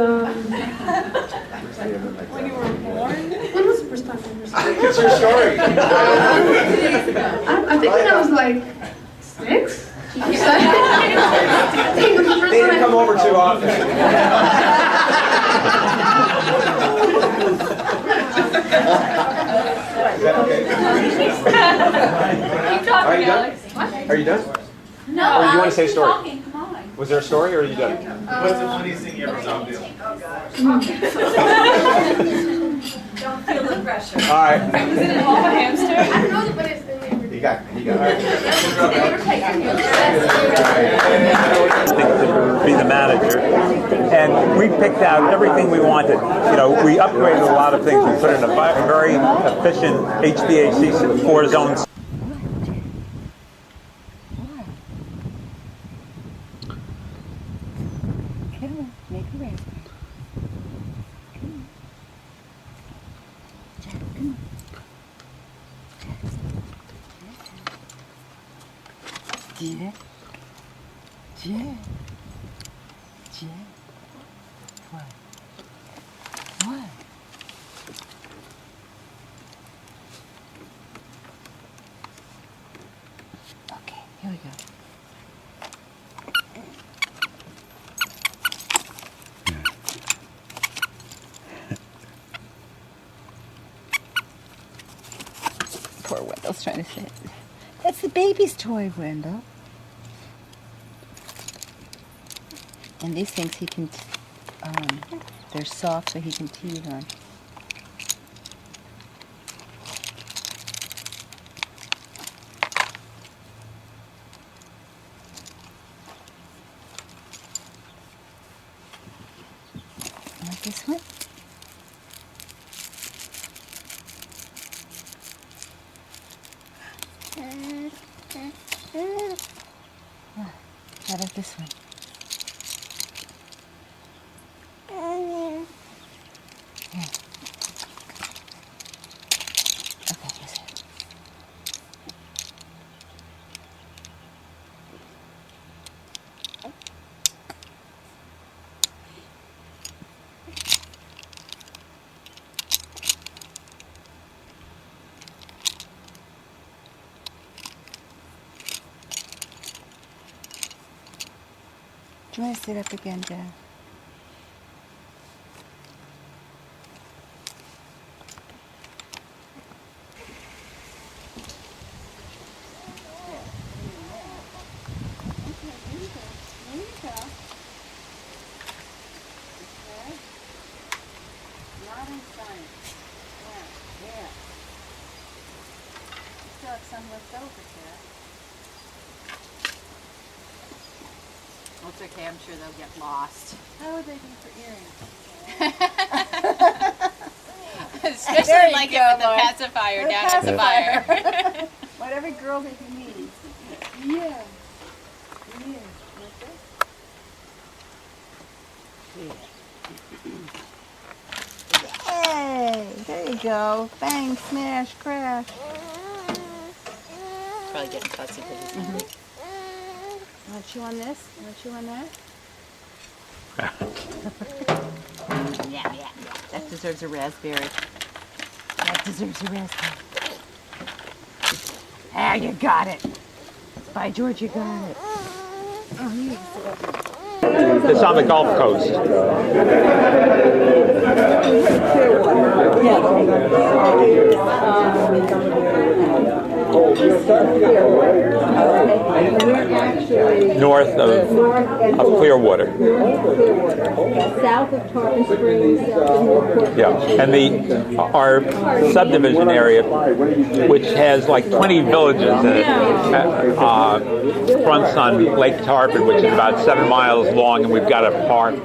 [SPEAKER 18] when you were born. When was the first time I ever saw them?
[SPEAKER 5] It's your story.
[SPEAKER 18] I think when I was like 6.
[SPEAKER 5] They didn't come over too often. Is that okay?
[SPEAKER 18] Keep talking,
[SPEAKER 5] Are you done?
[SPEAKER 18] Alex. What?
[SPEAKER 5] Are you done?
[SPEAKER 18] No.
[SPEAKER 5] Or do you want to say a story?
[SPEAKER 18] Talking. Come on.
[SPEAKER 5] Was there a story, or are you done?
[SPEAKER 3] What's the funniest thing you ever saw Bill?
[SPEAKER 2] Don't feel the pressure.
[SPEAKER 5] All right.
[SPEAKER 18] Was it an old hamster? I don't know, but it's the name.
[SPEAKER 12] You got it.
[SPEAKER 1] To be the manager, and we picked out everything we wanted. You know, we upgraded a lot of things. We put in a very efficient HVAC 4-zone.
[SPEAKER 19] Make a rest. Jack, come on. Jack. Jack. Jack. What? What? poor Wendell's trying to sit. That's the baby's toy, Wendell. And these things he can, they're soft so he can teethe on. Like this one? How about this one? Here. Okay, here's it. Do you want to sit up again, Jeff?
[SPEAKER 16] Not in science. Yeah. Still have some left over, Sarah. Well, it's okay. I'm sure they'll get lost. How would they be for earrings?
[SPEAKER 20] Especially like it with the pacifier down at the fire.
[SPEAKER 16] What every girl baby needs. Yeah. Yeah.
[SPEAKER 19] Hey, there you go. Bang, smash, crash.
[SPEAKER 20] Probably getting fussy because it's not big.
[SPEAKER 19] Want to chew on this? Want to chew on that? Yeah. That deserves a raspberry. That deserves a raspberry. Ah, you got it. By George, you got it. Oh, you need to sit up.
[SPEAKER 1] It's on the Gulf Coast. North of Clearwater.
[SPEAKER 6] South of Tarpon Springs, south of Newport.
[SPEAKER 1] Yeah, and our subdivision area, which has like 20 villages in it, fronts on Lake Tarpon, which is about 7 miles long, and we've got a park,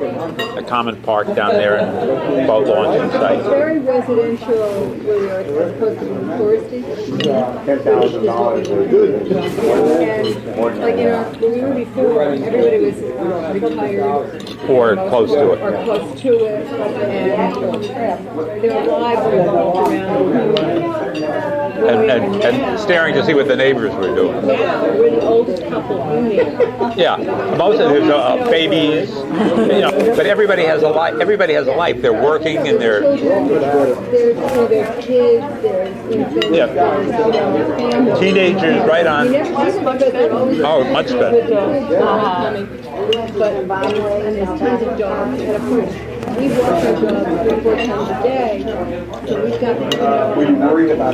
[SPEAKER 1] a common park down there, and boat launching sites.
[SPEAKER 6] It's very residential where we are, as opposed to touristy.
[SPEAKER 7] $10,000 for a good.
[SPEAKER 6] And like when we were before, everybody was retired.
[SPEAKER 1] Or close to it.
[SPEAKER 6] Or close to it. And they were live around.
[SPEAKER 1] And staring to see what the neighbors were doing.
[SPEAKER 6] Now we're the oldest couple in there.
[SPEAKER 1] Yeah, most of there's babies, but everybody has a life. Everybody has a life. They're working and they're.
[SPEAKER 6] There's kids, there's infants, there's families.
[SPEAKER 1] Teenagers, right on.
[SPEAKER 6] Oh,
[SPEAKER 1] much better.
[SPEAKER 6] But and there's tons of dogs, and of course we walk our dogs 3-4 times a day. So we've got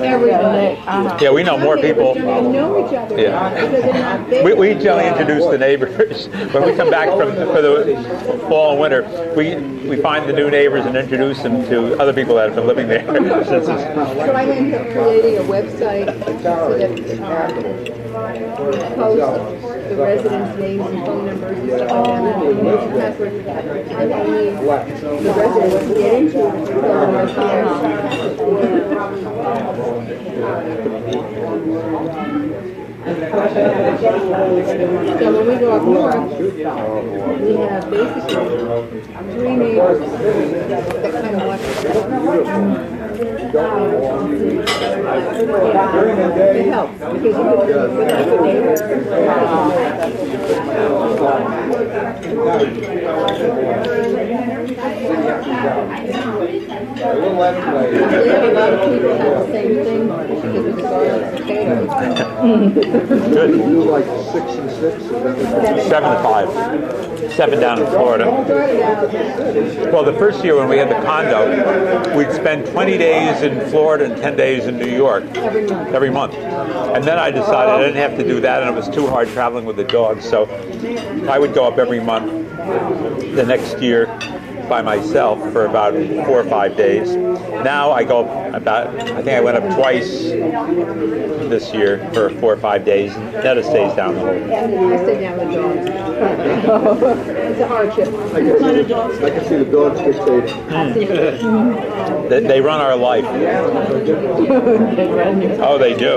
[SPEAKER 6] everybody.
[SPEAKER 1] Yeah, we know more people.
[SPEAKER 6] They know each other.
[SPEAKER 1] Yeah. We generally introduce the neighbors when we come back for the fall and winter. We find the new neighbors and introduce them to other people that have been living there since.
[SPEAKER 6] So I ended up creating a website so that post the residents' names and phone numbers and stuff like that. And the password for that. And only the residents can get into it. So when we go up north, we have basically 3 neighbors that kind of watch us. It helps because you can without the neighbors. a lot of people have the same thing, Marty, because we started potatoes.
[SPEAKER 1] Good.
[SPEAKER 7] You do like 6 and 6?
[SPEAKER 1] 7 to 5. 7 down in Florida. Well, the first year when we had the condo, we'd spend 20 days in Florida and 10 days in New York every month. And then I decided I didn't have to do that, and it was too hard traveling with the dogs. So I would go up every month the next year by myself for about 4 or 5 days. Now I go about, I think I went up twice this year for 4 or 5 days. Netta stays down the whole time.
[SPEAKER 6] I stay down with dogs. It's a hardship.
[SPEAKER 7] I can see the dogs dictating.
[SPEAKER 1] They run our life. Oh, they do.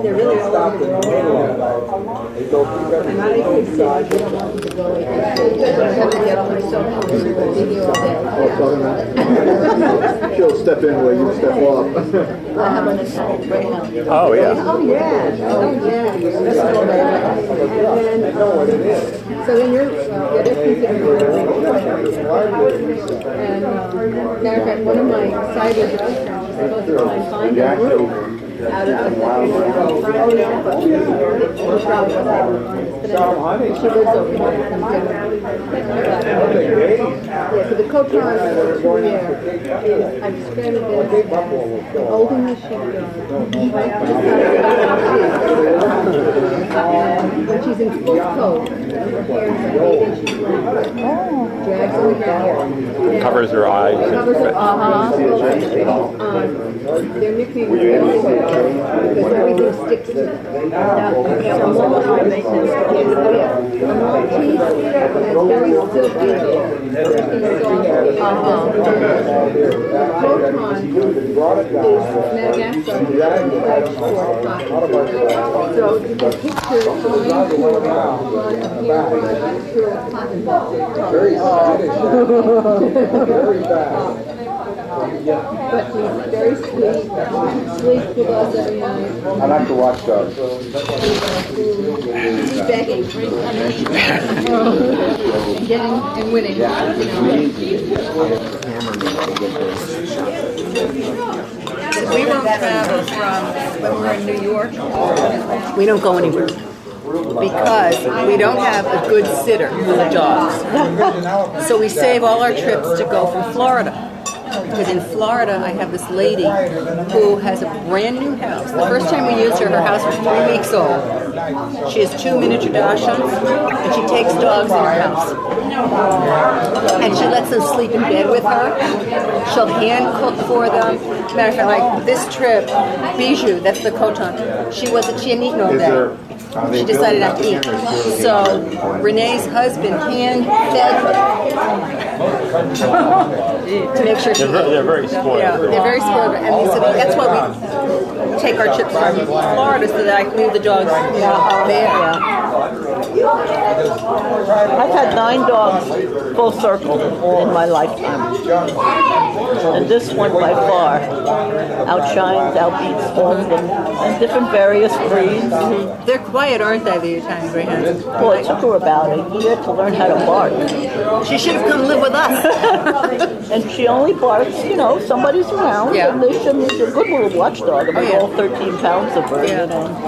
[SPEAKER 6] They're really all over the world. And I think so. I just want to go. I have to get on my cell phone and be here all day.
[SPEAKER 7] She'll step in where you step off.
[SPEAKER 6] I have an account right now.
[SPEAKER 1] Oh, yeah.
[SPEAKER 6] Oh, yeah. Oh, yeah. That's all right. And then, so then you're, yeah, that's considered. And, matter of fact, one of my cyber girls is supposed to try and find a group out of the probably wasn't able to find it. She lives over here. Yeah, so the Coton, yeah, I've described it as holding the sheepdog right beside and when she's in full coat, her hair is like 8 inches long. Drags on her hair.
[SPEAKER 1] Covers her eyes.
[SPEAKER 6] Covers her eyes. Their nickname is Really because everything sticks to them. So Maltese has very silky hair. Everything's soft. Coton is Madagascar French for cotton. So you can picture a fine pure run of hair like pure cotton.
[SPEAKER 7] Very bad.
[SPEAKER 6] But he's very sweet, sleeps with us every night.
[SPEAKER 7] I like to watch dogs.
[SPEAKER 6] He's begging, and getting and winning.
[SPEAKER 19] We won't travel from when we're in New York. We don't go anywhere because we don't have a good sitter for the dogs. So we save all our trips to go from Florida. Because in Florida, I have this lady who has a brand new house. The first time we used her, her house was 3 weeks old. She has 2 miniature Dachshunds, and she takes dogs in her house. And she lets them sleep in bed with her. She'll hand cook for them. Matter of fact, like this trip, Bijou, that's the Coton, she hadn't eaten all day. She decided not to eat. So Renee's husband hand-fed her to make sure she ate.
[SPEAKER 1] They're very spoiled.
[SPEAKER 19] Yeah, they're very spoiled. And so that's why we take our trips from Florida so that I can leave the dogs there.
[SPEAKER 16] I've had 9 dogs full circle in my lifetime. And this one by far outshines, outbeats all of them. And different various breeds.
[SPEAKER 19] They're quiet, aren't they, the Italian Greyhounds?
[SPEAKER 16] Well, it took her about a year to learn how to bark.
[SPEAKER 19] She should have come live with us.
[SPEAKER 16] And she only barks, somebody's around.
[SPEAKER 19] Yeah.
[SPEAKER 16] And they shouldn't, she's a good little watchdog. I mean, all 13 pounds of her,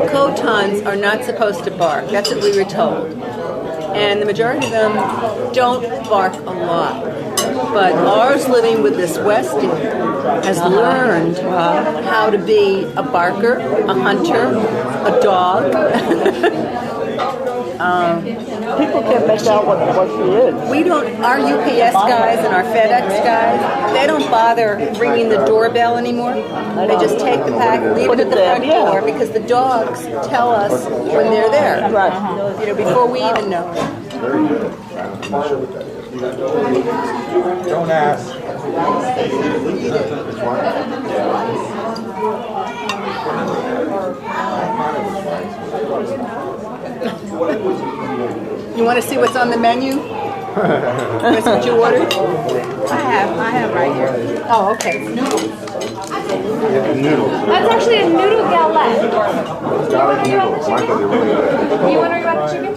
[SPEAKER 19] Cotons are not supposed to bark. That's what we were told. And the majority of them don't bark a lot. But ours, living with this Westie, has learned how to be a barker, a hunter, a dog.
[SPEAKER 16] People can't make out what she is.
[SPEAKER 19] We don't, our UPS guys and our FedEx guys, they don't bother ringing the doorbell anymore. They just take the pack, leave it at the front door, because the dogs tell us when they're there.
[SPEAKER 16] Right.
[SPEAKER 19] Before we even know.
[SPEAKER 10] Don't ask.
[SPEAKER 19] You want to see what's on the menu? That's what you ordered?
[SPEAKER 6] I have right here.
[SPEAKER 19] Oh, okay.
[SPEAKER 6] That's actually a noodle galette.
[SPEAKER 12] Garlic noodles, Michael, they're really good.
[SPEAKER 6] Do you wondering about the chicken?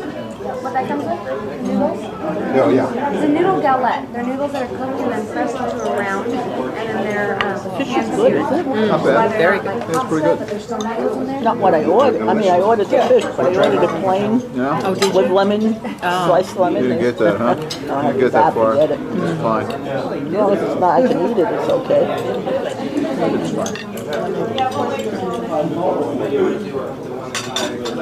[SPEAKER 6] What that comes with? Noodles?
[SPEAKER 12] No, yeah.
[SPEAKER 6] It's a noodle galette. They're noodles that are cooked and then pressed into a round, and then they're hand-seared.
[SPEAKER 16] Not bad. Very good.
[SPEAKER 6] That's pretty good. But there's still noodles in there.
[SPEAKER 16] Not what I ordered. I mean, I ordered the fish, but I ordered it plain with lemon, sliced lemon.
[SPEAKER 10] You didn't get that, huh?
[SPEAKER 16] No,
[SPEAKER 10] You didn't get that far.
[SPEAKER 16] Get it.
[SPEAKER 10] It's fine.
[SPEAKER 16] Well, if it's not, I can eat it. It's okay.
[SPEAKER 12] I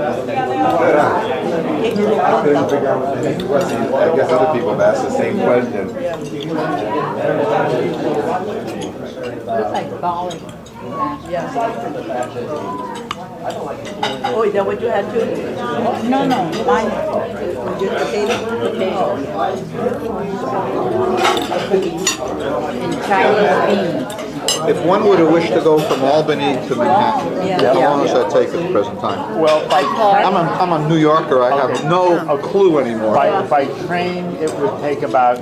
[SPEAKER 12] guess other people have asked the same question.
[SPEAKER 19] Looks like garlic.
[SPEAKER 16] Oh, is that what you had too?
[SPEAKER 19] No, mine.
[SPEAKER 16] Just potato?
[SPEAKER 19] And Chinese beans.
[SPEAKER 10] If one were to wish to go from Albany to Manhattan, how long does that take at the present time?
[SPEAKER 1] Well, by
[SPEAKER 10] I'm a New Yorker. I have no clue anymore.
[SPEAKER 1] by train, it would take about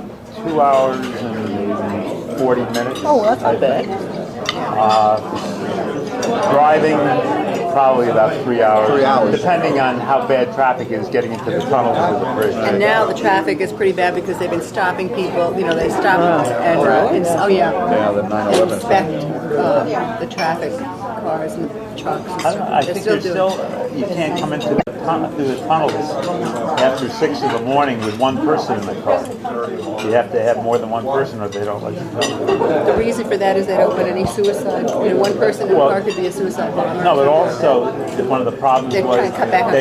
[SPEAKER 1] 2 hours and 40 minutes.
[SPEAKER 16] Oh, that's not bad.
[SPEAKER 1] Driving, probably about 3 hours.
[SPEAKER 10] 3 hours.
[SPEAKER 1] Depending on how bad traffic is getting into the tunnels of the bridge.
[SPEAKER 19] And now the traffic is pretty bad because they've been stopping people. You know, they stop and oh yeah,
[SPEAKER 10] Yeah, the 9/11.
[SPEAKER 19] inspect the traffic cars and trucks. And stuff.
[SPEAKER 1] I think
[SPEAKER 19] They're still doing it.
[SPEAKER 1] you can't come into through the tunnels after 6 in the morning with one person in the car. You have to have more than one person or they don't let you come.
[SPEAKER 19] The reason for that is they don't want any suicide. You know, one person in the car could be a suicide bomber.
[SPEAKER 1] No, but also one of the problems
[SPEAKER 19] They're
[SPEAKER 1] was
[SPEAKER 19] trying to cut back on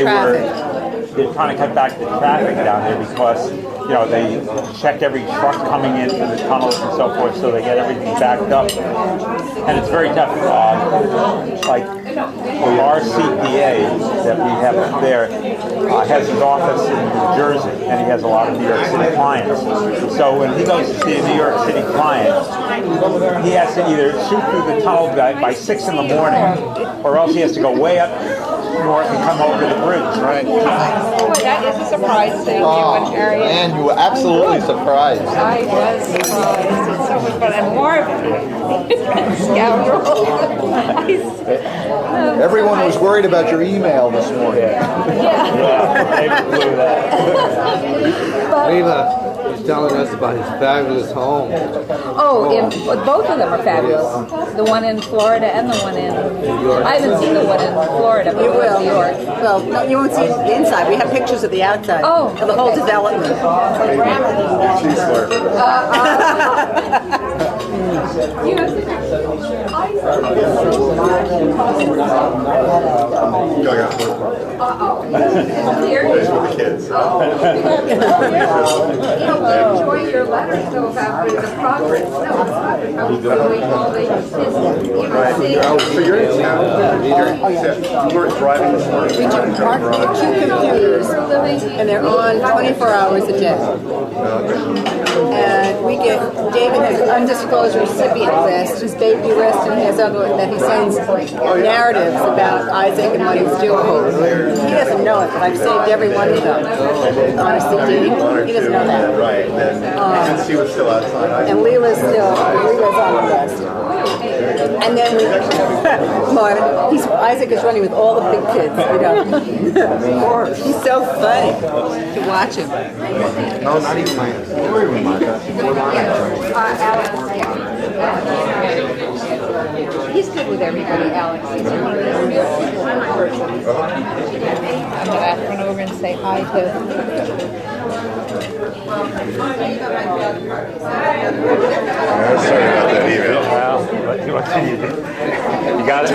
[SPEAKER 1] they're trying to cut back the traffic down there because they check every truck coming into the tunnels and so forth, so they get everything backed up, and it's very tough. Like our CPA that we have up there has his office in New Jersey, and he has a lot of New York City clients. So when he goes to see a New York City client, he has to either shoot through the tunnel by 6 in the morning, or else he has to go way up north and come over the bridge. Right.
[SPEAKER 6] Boy, that is a surprise thing.
[SPEAKER 10] Oh,
[SPEAKER 6] area.
[SPEAKER 10] man, you were absolutely surprised.
[SPEAKER 6] I was surprised. It's so much fun. And more of scoundrel.
[SPEAKER 10] Everyone was worried about your email this morning.
[SPEAKER 11] Leila was telling us about his fabulous home.
[SPEAKER 6] Both of them are fabulous. The one in Florida and the one in New York. I haven't seen the one in Florida, but
[SPEAKER 19] You
[SPEAKER 6] the one
[SPEAKER 19] will.
[SPEAKER 6] in New York.
[SPEAKER 19] Well, no, you won't see the inside. We have pictures of the outside. Of the whole development.
[SPEAKER 6] Enjoy your letters though about the progress. No, it's not. How it's going, all the
[SPEAKER 12] So you're in town, Peter. You weren't driving this morning.
[SPEAKER 19] We park the 2 computers, and they're on 24 hours a day. And we get, David has an undisclosed recipient list, his baby list, and he has other, that he sends narratives about Isaac and what he was doing. He doesn't know it, but I've saved every one of them on a CD. He doesn't know that.
[SPEAKER 12] Right, then since he was still outside.
[SPEAKER 19] And Leela's on the list. And then Isaac is running with all the big kids, He's so funny to watch him.
[SPEAKER 12] No, not even mine.
[SPEAKER 6] He's good with everybody, Alex. He's one of those real people. I'm gonna have to run over and say hi to.
[SPEAKER 12] Sorry about that email.
[SPEAKER 1] Well, what can you do? You got it?